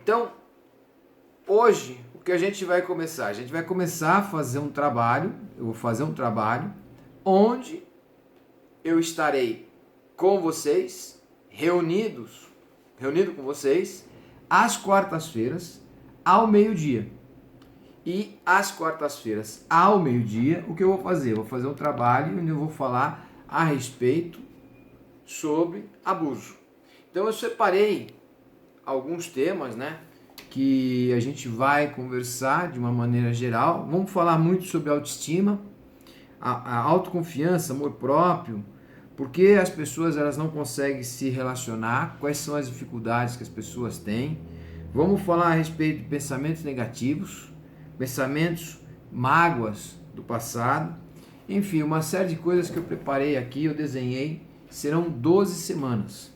Então, hoje, o que a gente vai começar? A gente vai começar a fazer um trabalho, eu vou fazer um trabalho onde eu estarei com vocês, reunido com vocês, às quartas-feiras, ao meio-dia. E às quartas-feiras, ao meio-dia, o que eu vou fazer? Eu vou fazer um trabalho onde eu vou falar a respeito sobre abuso. Então eu separei alguns temas, né, que a gente vai conversar de uma maneira geral. Vamos falar muito sobre autoestima, a autoconfiança, amor próprio, porque as pessoas elas não conseguem se relacionar, quais são as dificuldades que as pessoas têm. Vamos falar a respeito de pensamentos negativos, pensamentos, mágoas do passado, enfim, uma série de coisas que eu preparei aqui, eu desenhei, serão 12 semanas.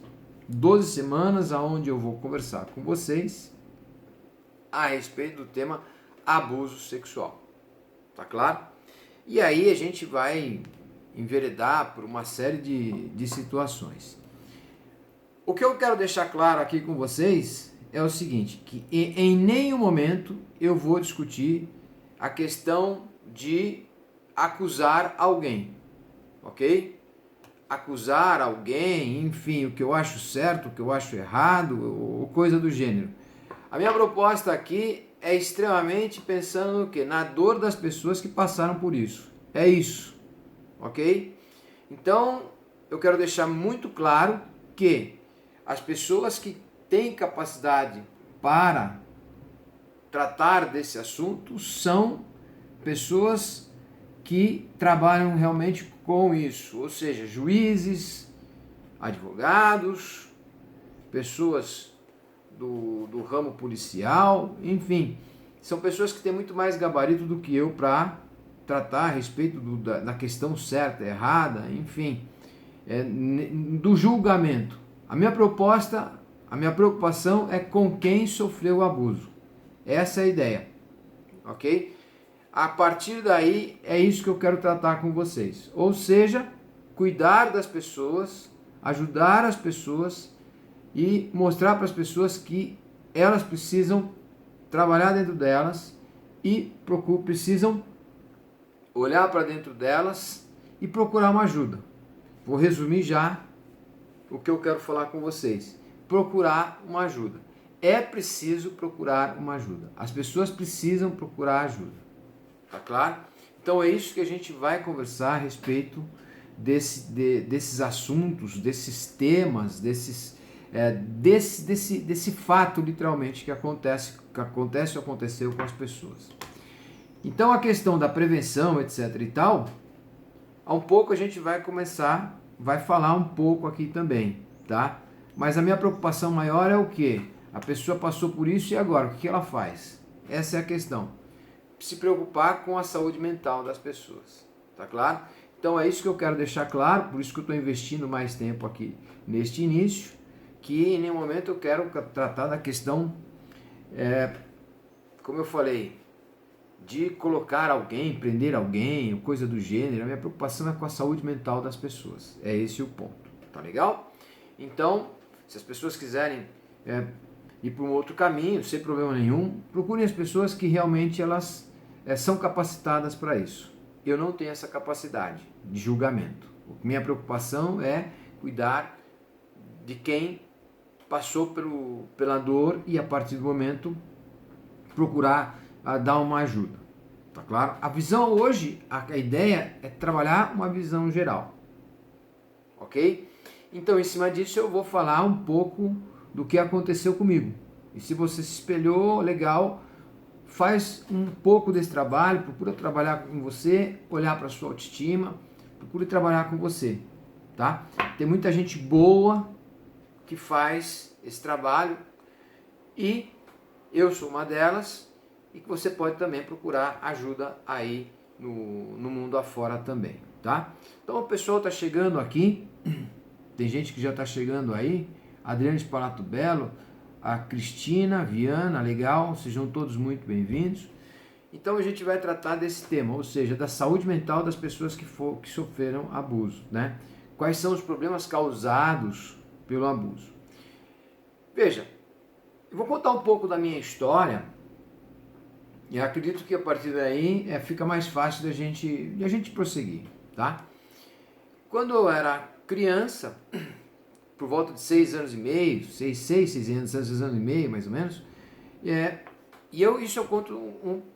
12 semanas onde eu vou conversar com vocês a respeito do tema abuso sexual. Tá claro? E aí a gente vai enveredar por uma série de situações. O que eu quero deixar claro aqui com vocês é o seguinte, que em nenhum momento eu vou discutir a questão de acusar alguém, ok? Acusar alguém, enfim, o que eu acho certo, o que eu acho errado, ou coisa do gênero. A minha proposta aqui é extremamente pensando no quê? Na dor das pessoas que passaram por isso. É isso, ok? Então, eu quero deixar muito claro que as pessoas que têm capacidade para tratar desse assunto são pessoas que trabalham realmente com isso, ou seja, juízes, advogados, pessoas do ramo policial, enfim, são pessoas que têm muito mais gabarito do que eu para tratar a respeito da questão certa, errada, enfim, do julgamento. A minha proposta, a minha preocupação é com quem sofreu o abuso. Essa é a ideia, ok? A partir daí, é isso que eu quero tratar com vocês. Ou seja, cuidar das pessoas, ajudar as pessoas e mostrar para as pessoas que elas precisam trabalhar dentro delas e precisam olhar para dentro delas e procurar uma ajuda. Vou resumir já o que eu quero falar com vocês. Procurar uma ajuda. É preciso procurar uma ajuda. As pessoas precisam procurar ajuda. Tá claro? Então é isso que a gente vai conversar a respeito desses assuntos, desses temas, desse fato literalmente que acontece ou aconteceu com as pessoas. Então a questão da prevenção, etc e tal, a um pouco a gente vai falar um pouco aqui também, tá? Mas a minha preocupação maior é o quê? A pessoa passou por isso e agora, o que ela faz? Essa é a questão. Se preocupar com a saúde mental das pessoas, tá claro? Então é isso que eu quero deixar claro, por isso que eu estou investindo mais tempo aqui neste início, que em nenhum momento eu quero tratar da questão, como eu falei, de colocar alguém, prender alguém, ou coisa do gênero. A minha preocupação é com a saúde mental das pessoas. É esse o ponto. Tá legal? Então, se as pessoas quiserem ir para um outro caminho, sem problema nenhum, procurem as pessoas que realmente elas são capacitadas para isso. Eu não tenho essa capacidade de julgamento. Minha preocupação é cuidar de quem passou pela dor e a partir do momento procurar dar uma ajuda, tá claro? A visão hoje, a ideia é trabalhar uma visão geral, ok? Então, em cima disso, eu vou falar um pouco do que aconteceu comigo. E se você se espelhou, legal, faz um pouco desse trabalho, procura trabalhar com você, olhar para a sua autoestima, procure trabalhar com você, tá? Tem muita gente boa que faz esse trabalho e eu sou uma delas, e que você pode também procurar ajuda aí no mundo afora também, tá? Então o pessoal está chegando aqui, tem gente que já está chegando aí, Adriane Spalato Belo, a Cristina, Viana, legal, sejam todos muito bem-vindos. Então a gente vai tratar desse tema, ou seja, da saúde mental das pessoas que sofreram abuso, né? Quais são os problemas causados pelo abuso? Veja, Eu vou contar um pouco da minha história e acredito que a partir daí fica mais fácil de a gente prosseguir, tá? Quando eu era criança, por volta de 6 anos e meio, 6 anos, 6 anos e meio, mais ou menos, isso eu conto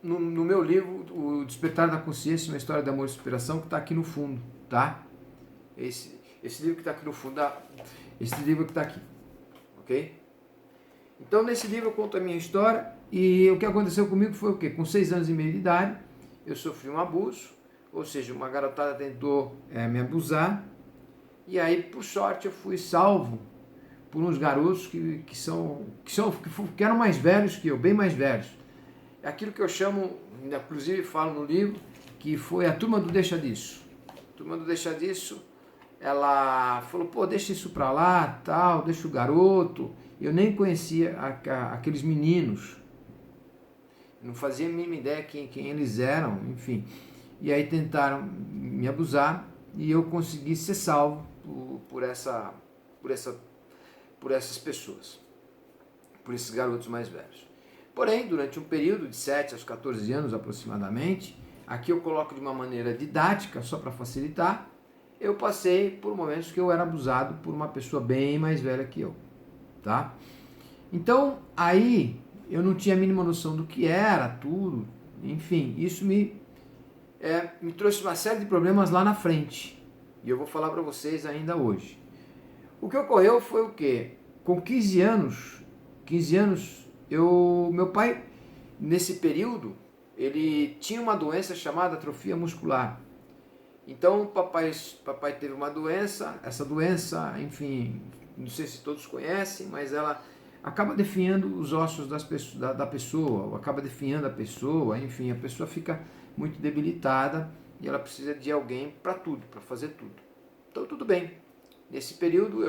no meu livro, O Despertar da Consciência, uma história de amor e superação, que está aqui no fundo, tá? Esse livro que está aqui no fundo, esse livro que está aqui, ok? Então, nesse livro eu conto a minha história e o que aconteceu comigo foi o quê? Com 6 anos e meio de idade, eu sofri um abuso, ou seja, uma garotada tentou me abusar, e aí, por sorte, eu fui salvo por uns garotos que eram mais velhos que eu, bem mais velhos. É aquilo que eu chamo, inclusive falo no livro, que foi a turma do deixa disso. A turma do deixa disso, ela falou, pô, deixa isso pra lá, tal, deixa o garoto. Eu nem conhecia aqueles meninos, não fazia a mínima ideia quem eles eram, enfim. E aí tentaram me abusar e eu consegui ser salvo por essas pessoas, por esses garotos mais velhos. Porém, durante um período de 7 aos 14 anos aproximadamente, aqui eu coloco de uma maneira didática, só para facilitar, eu passei por momentos que eu era abusado por uma pessoa bem mais velha que eu, tá? Então, aí eu não tinha a mínima noção do que era tudo, enfim, isso me trouxe uma série de problemas lá na frente, e eu vou falar para vocês ainda hoje. O que ocorreu foi o quê? Com 15 anos, meu pai, nesse período, ele tinha uma doença chamada atrofia muscular. Então, papai teve uma doença, essa doença, enfim, não sei se todos conhecem, mas ela acaba definhando os ossos da pessoa, acaba definhando a pessoa, enfim, a pessoa fica muito debilitada e ela precisa de alguém para tudo, para fazer tudo. Então, tudo bem. Nesse período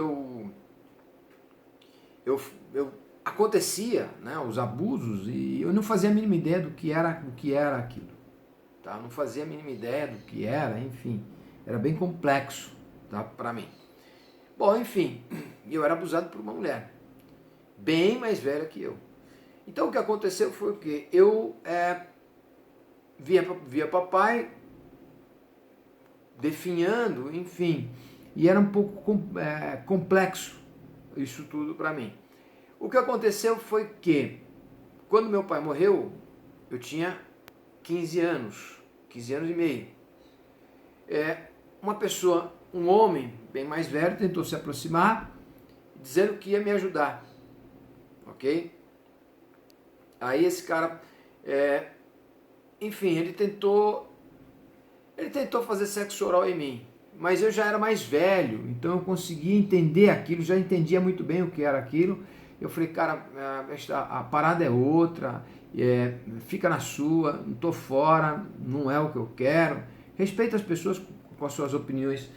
acontecia, né, os abusos e eu não fazia a mínima ideia do que era aquilo. Tá? Não fazia a mínima ideia do que era, enfim, era bem complexo, tá, para mim. Bom, enfim, eu era abusado por uma mulher, bem mais velha que eu. Então o que aconteceu foi o quê? Eu via papai definhando, enfim, e era um pouco complexo isso tudo para mim. O que aconteceu foi que, quando meu pai morreu, eu tinha 15 anos e meio. Uma pessoa, um homem bem mais velho, tentou se aproximar, dizendo que ia me ajudar, ok? Aí esse cara, enfim, ele tentou fazer sexo oral em mim, mas eu já era mais velho, então eu conseguia entender aquilo, já entendia muito bem o que era aquilo. Eu falei, cara, a parada é outra, fica na sua, não tô fora, não é o que eu quero. Respeita as pessoas com as suas opiniões,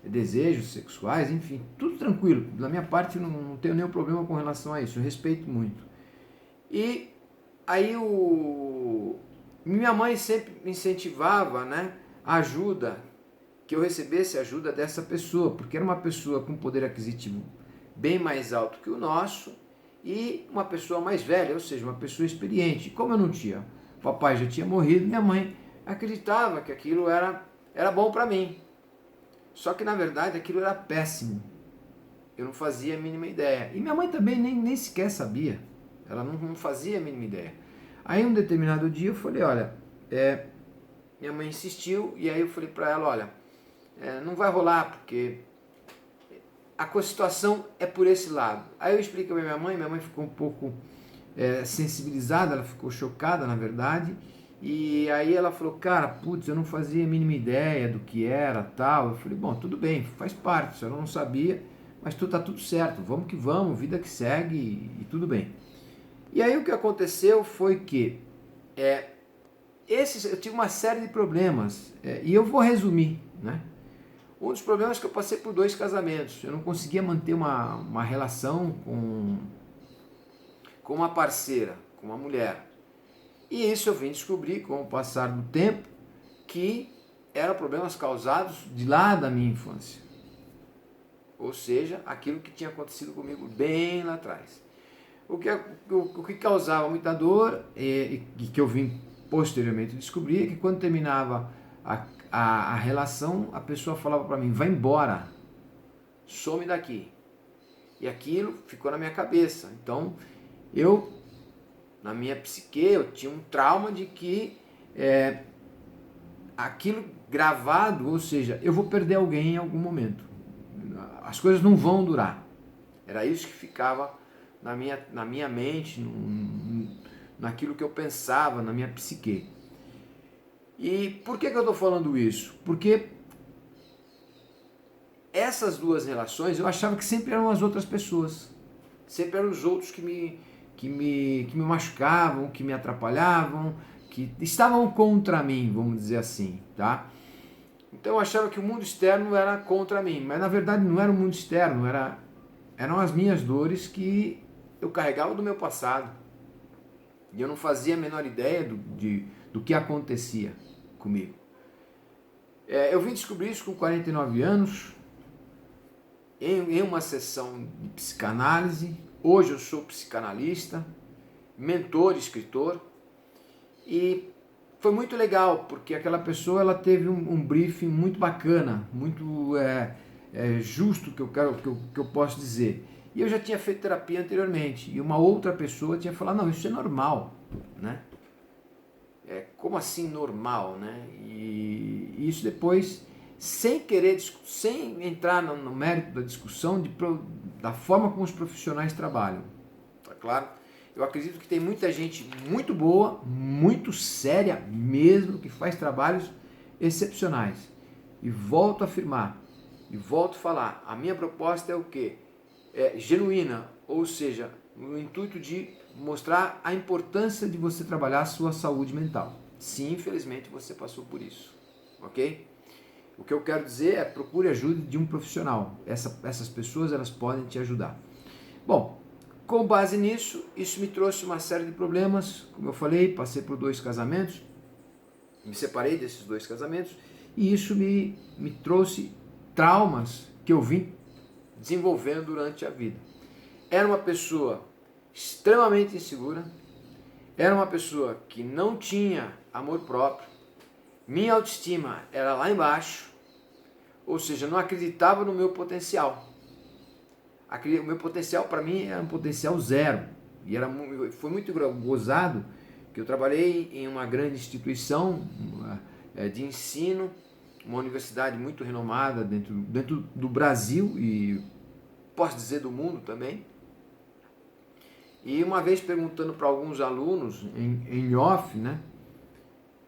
desejos sexuais, enfim, tudo tranquilo. Da minha parte não tenho nenhum problema com relação a isso, eu respeito muito. E aí minha mãe sempre me incentivava, né, a ajuda, que eu recebesse ajuda dessa pessoa, porque era uma pessoa com poder aquisitivo bem mais alto que o nosso e uma pessoa mais velha, ou seja, uma pessoa experiente. Como eu não tinha, papai já tinha morrido, minha mãe acreditava que aquilo era bom para mim. Só que na verdade aquilo era péssimo. Eu não fazia a mínima ideia. E minha mãe também nem sequer sabia. Ela não fazia a mínima ideia. Aí um determinado dia eu falei, olha, minha mãe insistiu e aí eu falei para ela, olha, não vai rolar porque a situação é por esse lado. Aí eu expliquei para minha mãe ficou um pouco sensibilizada, ela ficou chocada na verdade, e aí ela falou, cara, putz, eu não fazia a mínima ideia do que era, tal. Eu falei, bom, tudo bem, faz parte, a senhora não sabia, mas tá tudo certo, vamos que vamos, vida que segue e tudo bem. E aí o que aconteceu foi que eu tive uma série de problemas, e eu vou resumir, né? Um dos problemas é que eu passei por 2 casamentos. Eu não conseguia manter uma relação com uma parceira, com uma mulher. E isso eu vim descobrir com o passar do tempo que eram problemas causados de lá da minha infância. Ou seja, aquilo que tinha acontecido comigo bem lá atrás. O que causava muita dor, e que eu vim posteriormente descobrir, é que quando terminava a relação, a pessoa falava para mim, vai embora, some daqui. E aquilo ficou na minha cabeça. Então, na minha psique, eu tinha um trauma de que aquilo gravado, ou seja, eu vou perder alguém em algum momento. As coisas não vão durar. Era isso que ficava na minha mente, naquilo que eu pensava, na minha psique. E por que eu estou falando isso? Porque essas duas relações eu achava que sempre eram as outras pessoas. Sempre eram os outros que me machucavam, que me atrapalhavam, que estavam contra mim, vamos dizer assim, tá? Então eu achava que o mundo externo era contra mim, mas na verdade não era o mundo externo, eram as minhas dores que eu carregava do meu passado. E eu não fazia a menor ideia do que acontecia comigo. Eu vim descobrir isso com 49 anos, em uma sessão de psicanálise. Hoje eu sou psicanalista, mentor, escritor, e foi muito legal, porque aquela pessoa ela teve um briefing muito bacana, muito justo, que eu posso dizer. E eu já tinha feito terapia anteriormente, e uma outra pessoa tinha falado, não, isso é normal, né? Como assim normal, né? E isso depois, sem querer, sem entrar no mérito da discussão da forma como os profissionais trabalham, tá claro? Eu acredito que tem muita gente muito boa, muito séria mesmo, que faz trabalhos excepcionais. E volto a afirmar, e volto a falar, a minha proposta é o quê? Genuína, ou seja, no intuito de mostrar a importância de você trabalhar a sua saúde mental. Se infelizmente você passou por isso, ok? O que eu quero dizer é procure ajuda de um profissional. Essas pessoas elas podem te ajudar. Bom, com base nisso, isso me trouxe uma série de problemas. Como eu falei, passei por 2 casamentos, me separei desses 2 casamentos e isso me trouxe traumas que eu vim desenvolvendo durante a vida. Era uma pessoa extremamente insegura, era uma pessoa que não tinha amor próprio, minha autoestima era lá embaixo, ou seja, não acreditava no meu potencial. O meu potencial para mim era um potencial zero, e foi muito gozado que eu trabalhei em uma grande instituição de ensino, uma universidade muito renomada dentro do Brasil e posso dizer do mundo também. E uma vez perguntando para alguns alunos em off, né?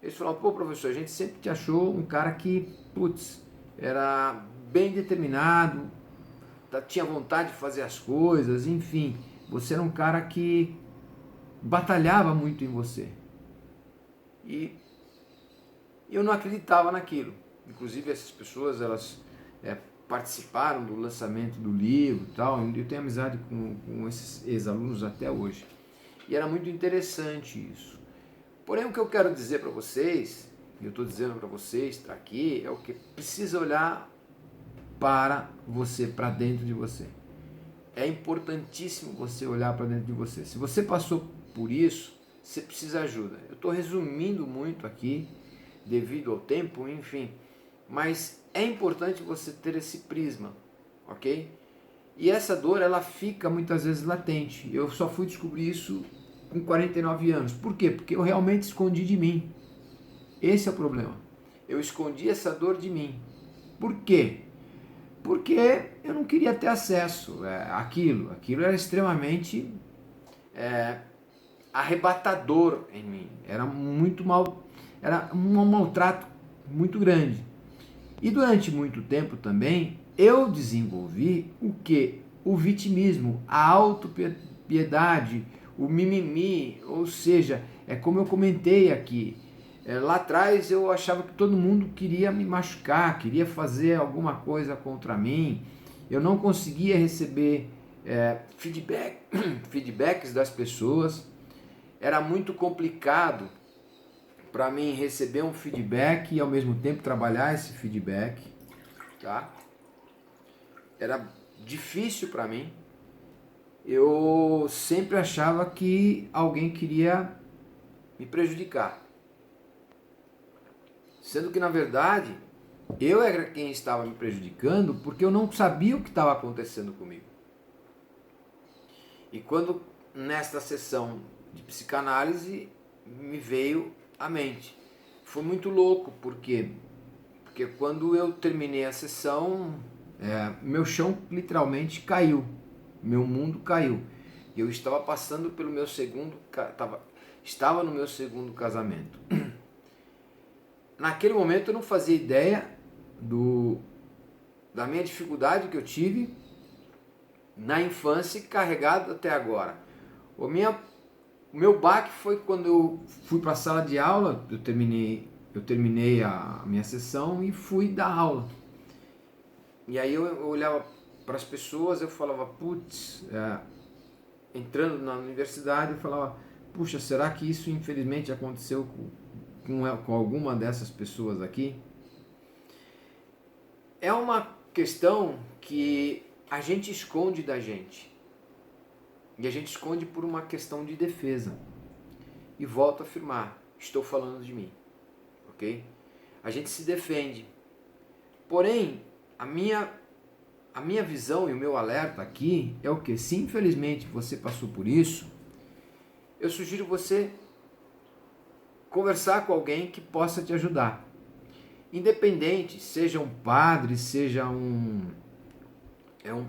Eles falaram, pô professor, a gente sempre te achou um cara que, era bem determinado, tinha vontade de fazer as coisas, enfim, você era um cara que batalhava muito em você. E eu não acreditava naquilo. Inclusive essas pessoas, elas participaram do lançamento do livro e tal, eu tenho amizade com esses ex-alunos até hoje. E era muito interessante isso. Porém, o que eu quero dizer para vocês, e eu estou dizendo para vocês, está aqui, é o que precisa olhar para você, para dentro de você. É importantíssimo você olhar para dentro de você. Se você passou por isso, você precisa de ajuda. Eu estou resumindo muito aqui, devido ao tempo, enfim, mas é importante você ter esse prisma, ok? E essa dor, ela fica muitas vezes latente. Eu só fui descobrir isso com 49 anos. Por quê? Porque eu realmente escondi de mim. Esse é o problema. Eu escondi essa dor de mim. Por quê? Porque eu não queria ter acesso àquilo. Aquilo era extremamente arrebatador em mim. Era um maltrato muito grande. E durante muito tempo também eu desenvolvi o que? O vitimismo, a autopiedade, o mimimi, ou seja, como eu comentei aqui, lá atrás eu achava que todo mundo queria me machucar, queria fazer alguma coisa contra mim, eu não conseguia receber feedbacks das pessoas, era muito complicado para mim receber um feedback e ao mesmo tempo trabalhar esse feedback, tá? Era difícil para mim eu sempre achava que alguém queria me prejudicar. Sendo que, na verdade, eu era quem estava me prejudicando porque eu não sabia o que estava acontecendo comigo. E quando, nesta sessão de psicanálise, me veio à mente. Foi muito louco, porque quando eu terminei a sessão, meu chão literalmente caiu. Meu mundo caiu. Eu estava passando pelo meu estava no meu segundo casamento. Naquele momento eu não fazia ideia da minha dificuldade que eu tive na infância e carregado até agora. O meu baque foi quando eu fui para a sala de aula, eu terminei a minha sessão e fui dar aula. E aí eu olhava para as pessoas, eu falava, putz, entrando na universidade, eu falava, puxa, será que isso infelizmente aconteceu com alguma dessas pessoas aqui? É uma questão que a gente esconde da gente. E a gente esconde por uma questão de defesa. E volto a afirmar, estou falando de mim. Ok? A gente se defende. Porém, a minha visão e o meu alerta aqui é o que? Se infelizmente você passou por isso, eu sugiro você conversar com alguém que possa te ajudar. Independente, seja um padre, seja um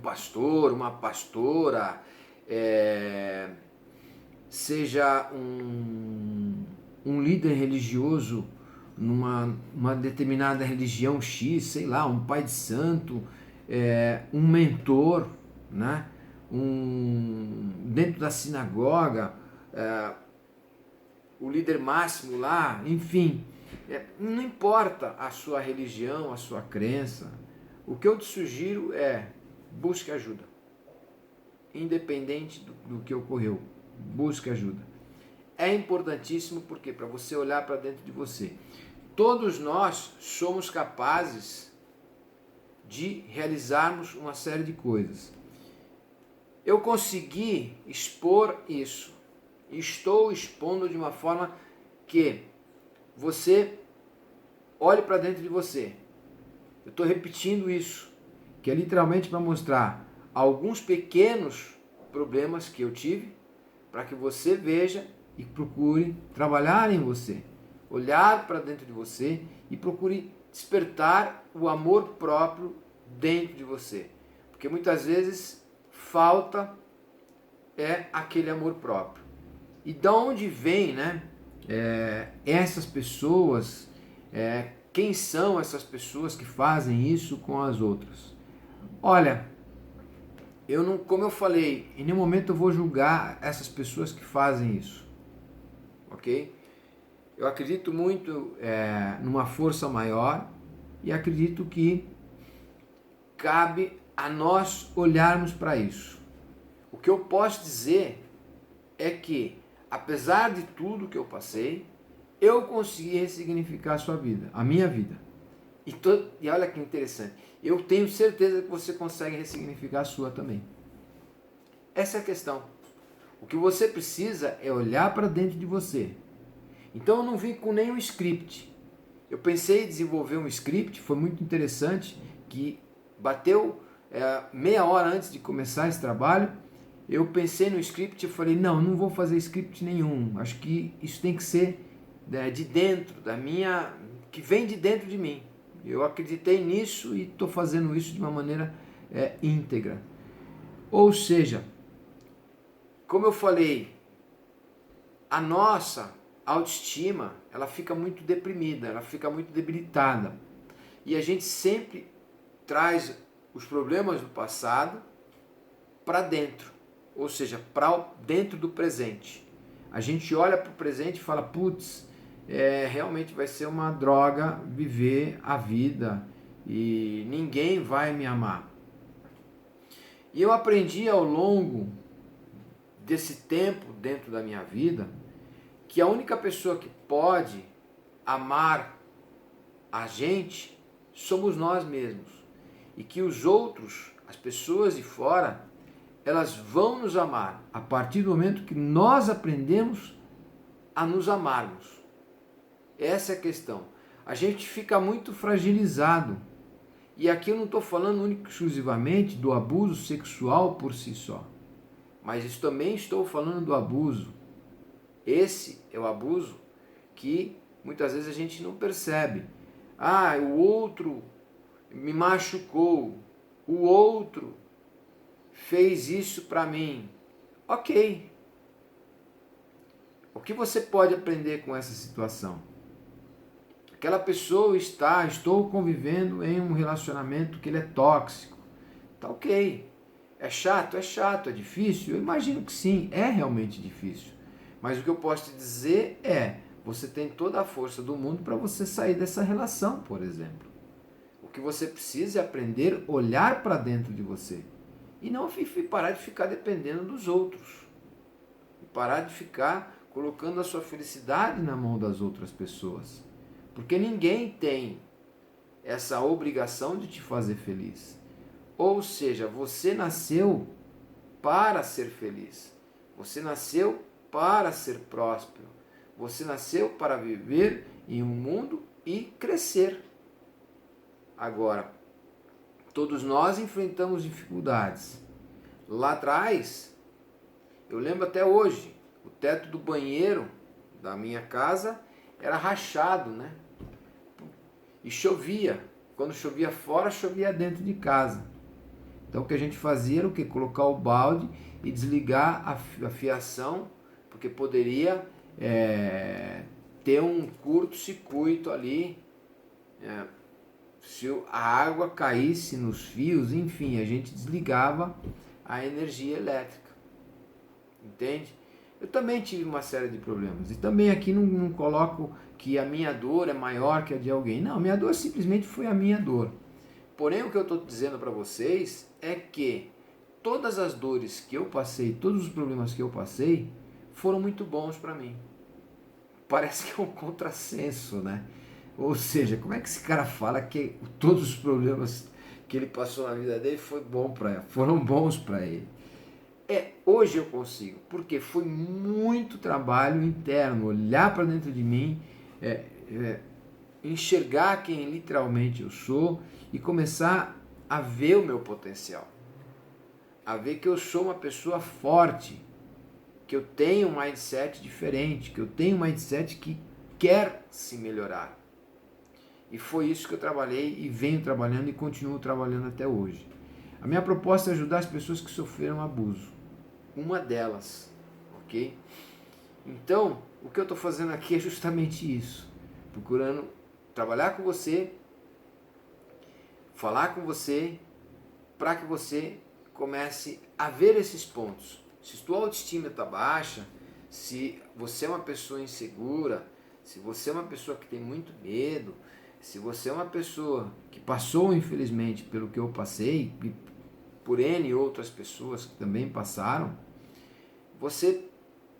pastor, uma pastora, seja um líder religioso numa determinada religião X, sei lá, um pai de santo, um mentor, né? Dentro da sinagoga, o líder máximo lá, enfim, não importa a sua religião, a sua crença, o que eu te sugiro é busque ajuda, independente do que ocorreu, busque ajuda. É importantíssimo porque para você olhar para dentro de você, todos nós somos capazes de realizarmos uma série de coisas. Eu consegui expor isso. Estou expondo de uma forma que você olhe para dentro de você. Eu estou repetindo isso, que é literalmente para mostrar alguns pequenos problemas que eu tive, para que você veja e procure trabalhar em você, olhar para dentro de você e procure despertar o amor próprio dentro de você, porque muitas vezes falta aquele amor próprio. E de onde vem, né? Essas pessoas, quem são essas pessoas que fazem isso com as outras? Olha, eu não, como eu falei, em nenhum momento eu vou julgar essas pessoas que fazem isso, ok? Eu acredito muito numa força maior e acredito que cabe a nós olharmos para isso. O que eu posso dizer é que, apesar de tudo que eu passei, eu consegui ressignificar a sua vida, a minha vida. E olha que interessante, eu tenho certeza que você consegue ressignificar a sua também. Essa é a questão. O que você precisa é olhar para dentro de você. Então eu não vim com nenhum script. Eu pensei em desenvolver um script, foi muito interessante, que bateu meia hora antes de começar esse trabalho. Eu pensei no script e falei, não vou fazer script nenhum. Acho que isso tem que ser de dentro, que vem de dentro de mim. Eu acreditei nisso e estou fazendo isso de uma maneira íntegra. Ou seja, como eu falei, a nossa autoestima, ela fica muito deprimida, ela fica muito debilitada. E a gente sempre traz os problemas do passado para dentro, ou seja, para dentro do presente. A gente olha para o presente e fala, putz, realmente vai ser uma droga viver a vida e ninguém vai me amar. E eu aprendi ao longo desse tempo dentro da minha vida que a única pessoa que pode amar a gente somos nós mesmos. E que os outros, as pessoas de fora, elas vão nos amar a partir do momento que nós aprendemos a nos amarmos. Essa é a questão. A gente fica muito fragilizado. E aqui eu não estou falando única e exclusivamente do abuso sexual por si só. Mas isso também estou falando do abuso. Esse é o abuso que muitas vezes a gente não percebe. Ah, o outro me machucou. O outro fez isso para mim. Ok. O que você pode aprender com essa situação? Aquela pessoa estou convivendo em um relacionamento que ele é tóxico. Tá ok. É chato? É chato. É difícil? Eu imagino que sim, é realmente difícil. Mas o que eu posso te dizer é, você tem toda a força do mundo para você sair dessa relação, por exemplo. O que você precisa é aprender a olhar para dentro de você. E não parar de ficar dependendo dos outros. E parar de ficar colocando a sua felicidade na mão das outras pessoas. Porque ninguém tem essa obrigação de te fazer feliz. Ou seja, você nasceu para ser feliz. Você nasceu para ser próspero. Você nasceu para viver em um mundo e crescer. Agora, todos nós enfrentamos dificuldades. Lá atrás, eu lembro até hoje, o teto do banheiro da minha casa era rachado, né? E chovia. Quando chovia fora, chovia dentro de casa. Então o que a gente fazia era o quê? Colocar o balde e desligar a fiação, porque poderia ter um curto-circuito ali. Se a água caísse nos fios, enfim, a gente desligava a energia elétrica. Entende? Eu também tive uma série de problemas. E também aqui não coloco que a minha dor é maior que a de alguém. Não, minha dor simplesmente foi a minha dor. Porém, o que eu estou dizendo para vocês é que todas as dores que eu passei, todos os problemas que eu passei, foram muito bons para mim. Parece que é um contrassenso, né? Ou seja, como é que esse cara fala que todos os problemas que ele passou na vida dele foram bons para ele? Hoje eu consigo, porque foi muito trabalho interno, olhar para dentro de mim, enxergar quem literalmente eu sou e começar a ver o meu potencial, a ver que eu sou uma pessoa forte, que eu tenho um mindset diferente, que eu tenho um mindset que quer se melhorar. E foi isso que eu trabalhei e venho trabalhando e continuo trabalhando até hoje. A minha proposta é ajudar as pessoas que sofreram abuso. Uma delas, ok? Então, o que eu estou fazendo aqui é justamente isso. Procurando trabalhar com você, falar com você, para que você comece a ver esses pontos. Se sua autoestima está baixa, se você é uma pessoa insegura, se você é uma pessoa que tem muito medo, se você é uma pessoa que passou, infelizmente, pelo que eu passei, e por N outras pessoas que também passaram, você,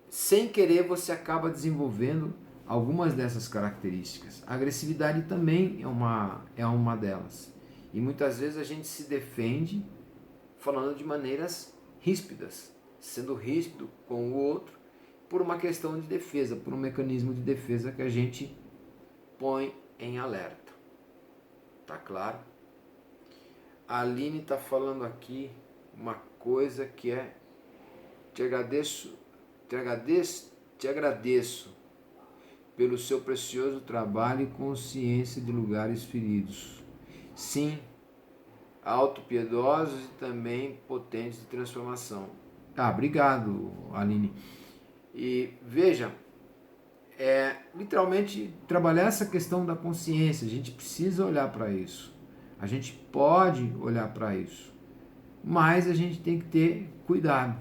sem querer, você acaba desenvolvendo algumas dessas características. A agressividade também é uma delas. E muitas vezes a gente se defende falando de maneiras ríspidas, sendo ríspido com o outro por uma questão de defesa, por um mecanismo de defesa que a gente põe em alerta. Tá claro? A Aline está falando aqui uma coisa que é: te agradeço pelo seu precioso trabalho e consciência de lugares feridos. Sim, autopiedosos e também potentes de transformação. Obrigado, Aline. E veja, literalmente trabalhar essa questão da consciência, a gente precisa olhar para isso. A gente pode olhar para isso, mas a gente tem que ter cuidado.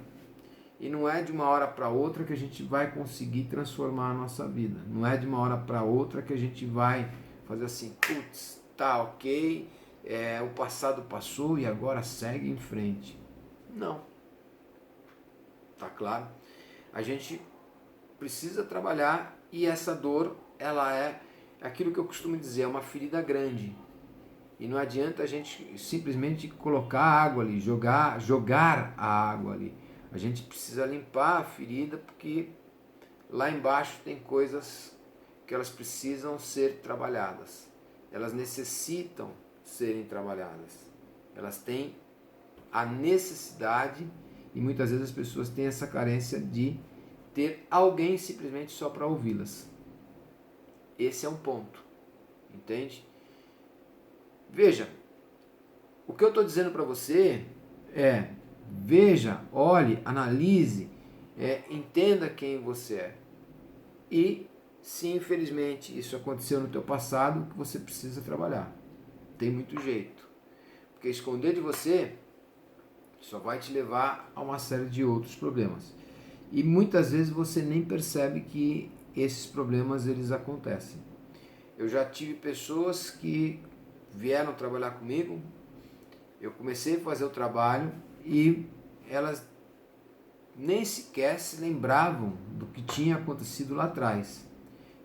E não é de uma hora para outra que a gente vai conseguir transformar a nossa vida. Não é de uma hora para outra que a gente vai fazer assim, putz, tá ok, o passado passou e agora segue em frente. Não. Tá claro? A gente precisa trabalhar e essa dor, ela é aquilo que eu costumo dizer, é uma ferida grande. E não adianta a gente simplesmente colocar água ali, jogar a água ali. A gente precisa limpar a ferida, porque lá embaixo tem coisas que elas precisam ser trabalhadas. Elas necessitam serem trabalhadas. Elas têm a necessidade, e muitas vezes as pessoas têm essa carência de ter alguém simplesmente só para ouvi-las. Esse é um ponto, entende? Veja, o que eu estou dizendo para você é: veja, olhe, analise, entenda quem você é. E se infelizmente isso aconteceu no teu passado, que você precisa trabalhar. Tem muito jeito. Porque esconder de você só vai te levar a uma série de outros problemas. E muitas vezes você nem percebe que esses problemas eles acontecem. Eu já tive pessoas que vieram trabalhar comigo, eu comecei a fazer o trabalho e elas nem sequer se lembravam do que tinha acontecido lá atrás.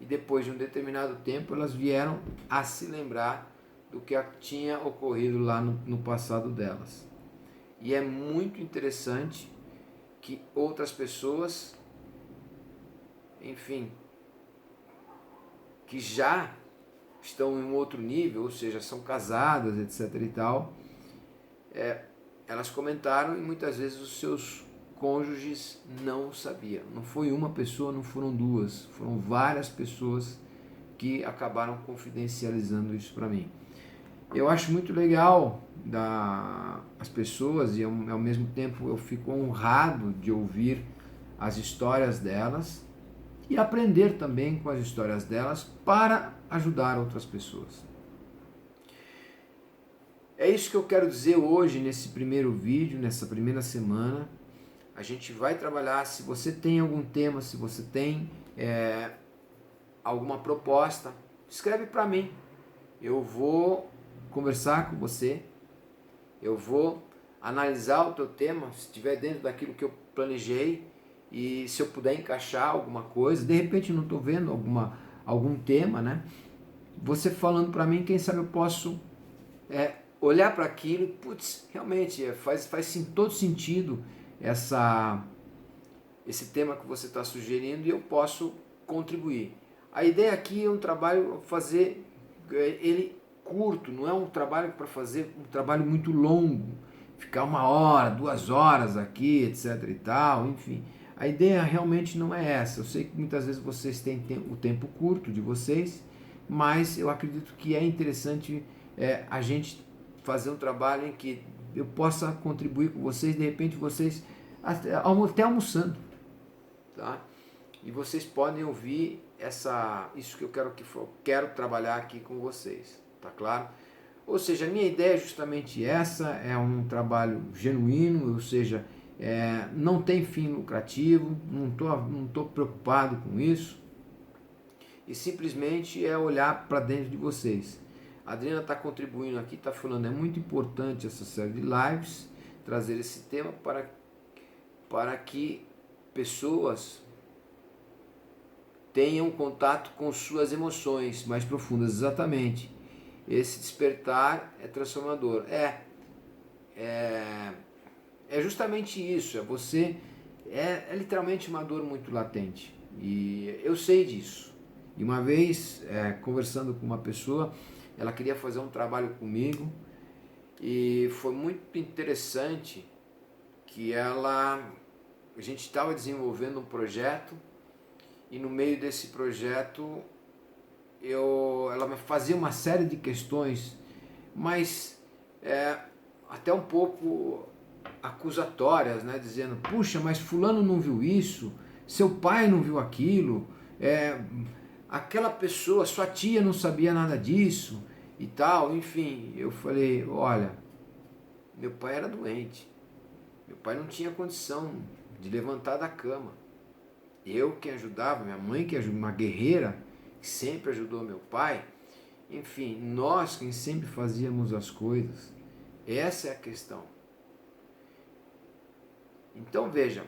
E depois de um determinado tempo elas vieram a se lembrar do que tinha ocorrido lá no passado delas. E é muito interessante que outras pessoas, enfim, que já estão em um outro nível, ou seja, são casadas, etc e tal, elas comentaram e muitas vezes os seus cônjuges não sabiam. Não foi uma pessoa, não foram duas, foram várias pessoas que acabaram confidencializando isso para mim. Eu acho muito legal as pessoas e ao mesmo tempo eu fico honrado de ouvir as histórias delas e aprender também com as histórias delas para ajudar outras pessoas. É isso que eu quero dizer hoje nesse primeiro vídeo, nessa primeira semana. A gente vai trabalhar. Se você tem algum tema, se você tem alguma proposta, escreve para mim. Eu vou conversar com você, eu vou analisar o teu tema, se estiver dentro daquilo que eu planejei, e se eu puder encaixar alguma coisa, de repente não estou vendo algum tema, né? Você falando para mim, quem sabe eu posso olhar para aquilo, putz, realmente faz todo sentido esse tema que você está sugerindo e eu posso contribuir. A ideia aqui é um trabalho, fazer ele curto, não é um trabalho para fazer um trabalho muito longo, ficar 1 hora, 2 horas aqui, etc e tal, enfim. A ideia realmente não é essa. Eu sei que muitas vezes vocês têm o tempo curto de vocês, mas eu acredito que é interessante a gente fazer um trabalho em que eu possa contribuir com vocês, de repente vocês até almoçando, tá? E vocês podem ouvir isso que eu quero trabalhar aqui com vocês, tá claro? Ou seja, a minha ideia é justamente essa, é um trabalho genuíno, ou seja, não tem fim lucrativo, não tô preocupado com isso, e simplesmente é olhar para dentro de vocês. A Adriana está contribuindo aqui, está falando, é muito importante essa série de lives, trazer esse tema para que pessoas tenham contato com suas emoções mais profundas. Exatamente. Esse despertar é transformador. É justamente isso. É literalmente uma dor muito latente. E eu sei disso. E uma vez, conversando com uma pessoa, ela queria fazer um trabalho comigo e foi muito interessante que a gente estava desenvolvendo um projeto e no meio desse projeto ela me fazia uma série de questões, mas até um pouco acusatórias, né? Dizendo, puxa, mas fulano não viu isso, seu pai não viu aquilo, aquela pessoa, sua tia não sabia nada disso e tal, enfim. Eu falei, olha, meu pai era doente, meu pai não tinha condição de levantar da cama. Eu que ajudava, minha mãe que ajudava, uma guerreira que sempre ajudou meu pai. Enfim, nós quem sempre fazíamos as coisas. Essa é a questão. Então veja,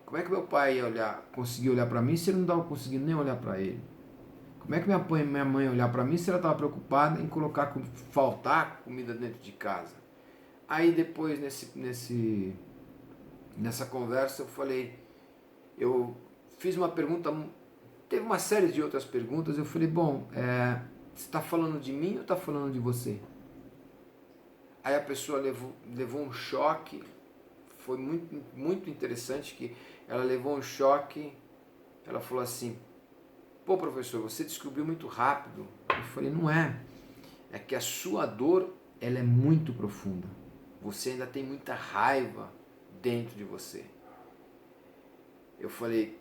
como é que meu pai ia conseguir olhar para mim se ele não estava conseguindo nem olhar para ele? Como é que minha mãe ia olhar para mim se ela estava preocupada em faltar comida dentro de casa? Aí depois, nessa conversa, eu fiz uma pergunta, teve uma série de outras perguntas, eu falei, bom, você está falando de mim ou está falando de você? Aí a pessoa levou um choque, foi muito, muito interessante que ela levou um choque, ela falou assim, pô professor, você descobriu muito rápido. Eu falei, não é que a sua dor, ela é muito profunda, você ainda tem muita raiva dentro de você. Eu falei,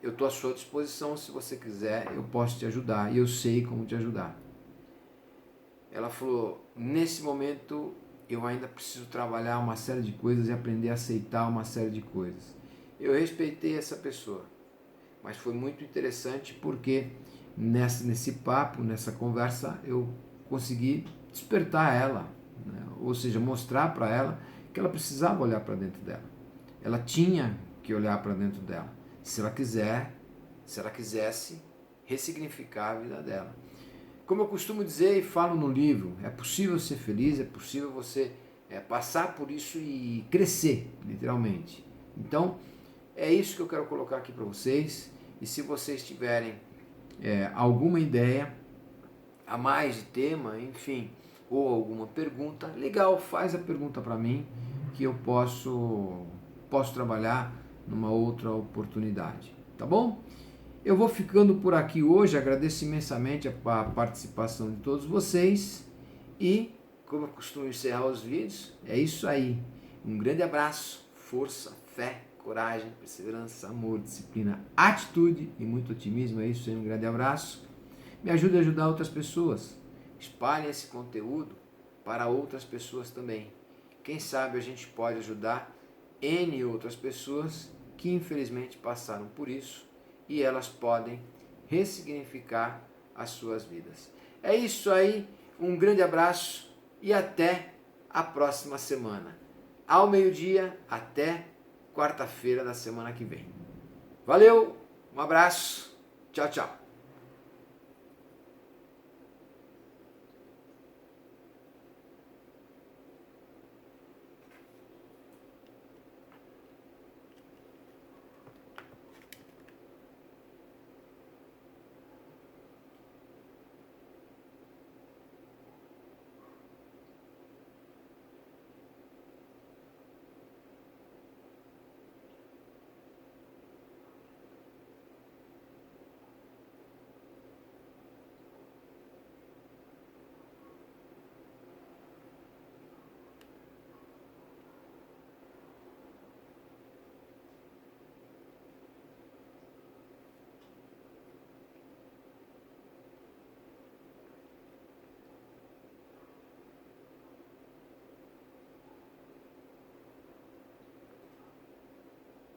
eu estou à sua disposição, se você quiser, eu posso te ajudar, e eu sei como te ajudar. Ela falou, nesse momento eu ainda preciso trabalhar uma série de coisas e aprender a aceitar uma série de coisas. Eu respeitei essa pessoa, mas foi muito interessante porque nesse papo, nessa conversa, eu consegui despertar ela, né? Ou seja, mostrar para ela que ela precisava olhar para dentro dela. Ela tinha que olhar para dentro dela, se ela quisesse ressignificar a vida dela. Como eu costumo dizer e falo no livro, é possível ser feliz, é possível você passar por isso e crescer, literalmente. Então, é isso que eu quero colocar aqui para vocês. E se vocês tiverem alguma ideia a mais de tema, enfim, ou alguma pergunta, legal, faz a pergunta para mim, que eu posso trabalhar numa outra oportunidade, tá bom? Eu vou ficando por aqui hoje, agradeço imensamente a participação de todos vocês e, como eu costumo encerrar os vídeos, é isso aí. Um grande abraço, força, fé, coragem, perseverança, amor, disciplina, atitude e muito otimismo. É isso aí, um grande abraço. Me ajude a ajudar outras pessoas. Espalhe esse conteúdo para outras pessoas também. Quem sabe a gente pode ajudar N outras pessoas que infelizmente passaram por isso e elas podem ressignificar as suas vidas. É isso aí, um grande abraço e até a próxima semana. Ao meio-dia até quarta-feira da semana que vem. Valeu, um abraço, tchau, tchau.